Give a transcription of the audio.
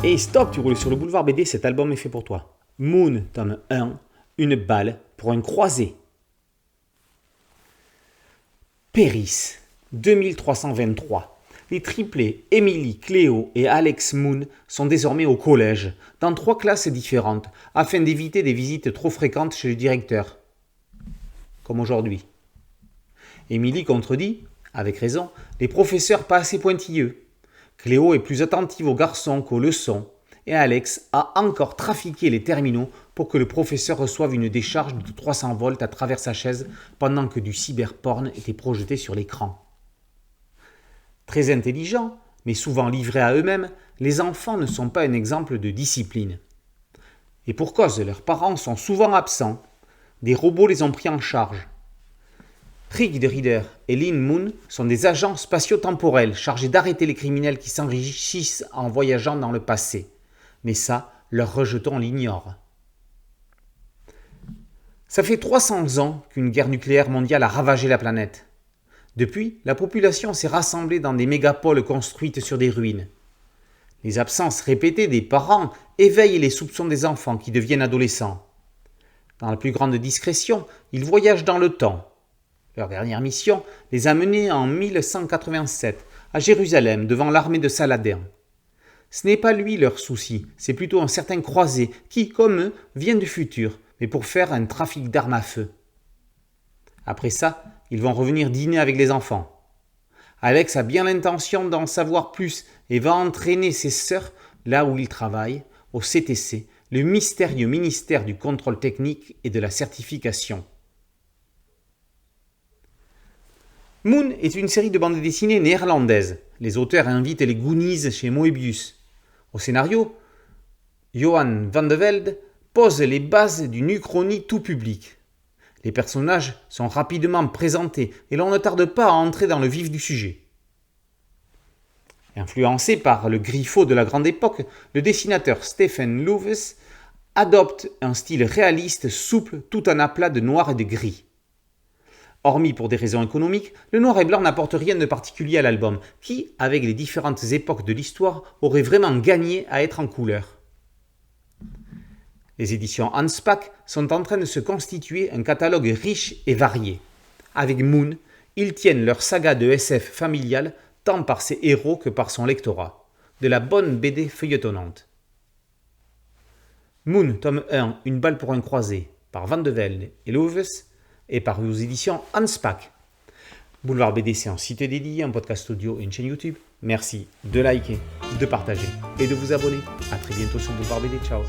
Et stop, tu roules sur le boulevard BD, cet album est fait pour toi. Moon, tome 1, une balle pour une croisée. Péris, 2323. Les triplés Emily, Cléo et Alex Moon sont désormais au collège, dans 3 classes différentes, afin d'éviter des visites trop fréquentes chez le directeur. Comme aujourd'hui. Emily contredit, avec raison, les professeurs pas assez pointilleux. Cléo est plus attentive aux garçons qu'aux leçons, et Alex a encore trafiqué les terminaux pour que le professeur reçoive une décharge de 300 volts à travers sa chaise pendant que du cyberporn était projeté sur l'écran. Très intelligents, mais souvent livrés à eux-mêmes, les enfants ne sont pas un exemple de discipline. Et pour cause, leurs parents sont souvent absents. Des robots les ont pris en charge. Rick de Reader et Lynn Moon sont des agents spatio-temporels chargés d'arrêter les criminels qui s'enrichissent en voyageant dans le passé. Mais ça, leurs rejetons l'ignorent. Ça fait 300 ans qu'une guerre nucléaire mondiale a ravagé la planète. Depuis, la population s'est rassemblée dans des mégapoles construites sur des ruines. Les absences répétées des parents éveillent les soupçons des enfants qui deviennent adolescents. Dans la plus grande discrétion, ils voyagent dans le temps. Leur dernière mission les a menés en 1187 à Jérusalem devant l'armée de Saladin. Ce n'est pas lui leur souci, c'est plutôt un certain croisé qui, comme eux, vient du futur, mais pour faire un trafic d'armes à feu. Après ça, ils vont revenir dîner avec les enfants. Alex a bien l'intention d'en savoir plus et va entraîner ses sœurs là où ils travaillent, au CTC, le mystérieux ministère du contrôle technique et de la certification. Moon est une série de bandes dessinées néerlandaises. Les auteurs invitent les Goonies chez Moebius. Au scénario, Johan van de Velde pose les bases d'une uchronie tout public. Les personnages sont rapidement présentés et l'on ne tarde pas à entrer dans le vif du sujet. Influencé par le Griffo de la grande époque, le dessinateur Stephen Loews adopte un style réaliste souple tout en aplat de noir et de gris. Hormis pour des raisons économiques, le noir et blanc n'apporte rien de particulier à l'album, qui, avec les différentes époques de l'histoire, aurait vraiment gagné à être en couleur. Les éditions Hanspach sont en train de se constituer un catalogue riche et varié. Avec Moon, ils tiennent leur saga de SF familiale tant par ses héros que par son lectorat. De la bonne BD feuilletonnante. Moon, tome 1, Une balle pour un croisé, par Van de Velde et Loews, et paru aux éditions Hanspach. Boulevard BD, c'est un site dédié, un podcast audio et une chaîne YouTube. Merci de liker, de partager et de vous abonner. A très bientôt sur Boulevard BD. Ciao.